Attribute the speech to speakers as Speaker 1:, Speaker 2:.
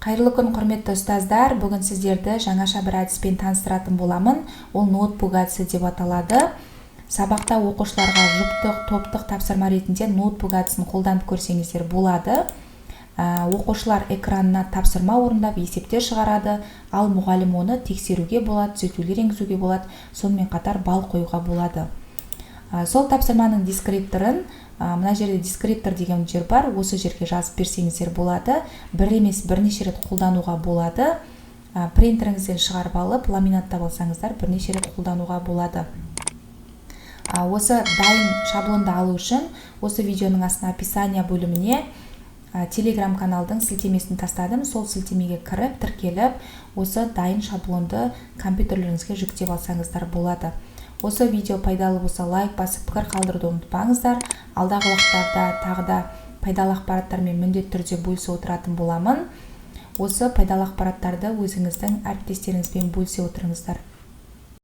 Speaker 1: Қайырлы күн, құрметті ұстаздар. Бүгін сіздерді жаңаша бір әдіспен таныстыратын боламын. Ол ноутбук әдісі деп аталады. Сабақта оқушыларға жұптық, топтық тапсырма ретінде ноутбук әдісін қолданып көрсеңіздер болады. Оқушылар экранына тапсырма орындап есептер шығарады, ал мұғалім оны тексеруге болады, түзетулер енгізуге болады, сонымен қатар бал қоюға болады. Сол тапсырманың дескрипторын, мына жерде дескриптор деген жер бар, осы жерге жазып берсеңіздер болады. Бір емес бірнеше рет қолдануға болады. Принтеріңізден шығарып алып, ламинаттап алсаңыздар бірнеше рет қолдануға болады. Осы дайын шаблонды алу үшін осы видеоның астына описание бөліміне Telegram каналдың сілтемесін тастадым. Сол сілтемеге кіріп, тіркеліп, осы дайын шаблонды компьютерлеріңізге жүктеп алсаңыздар болады. Осы видео пайдалы болса, лайк басып, пікір қалдыруды ұмытпаңыздар. Алдағы уақыттарда тағы да пайдалы ақпараттармен міндетті түрде бөлісе отыратын боламын. Осы пайдалы ақпараттарды өзіңіздің әріптестеріңізбен бөлісе отырыңыздар.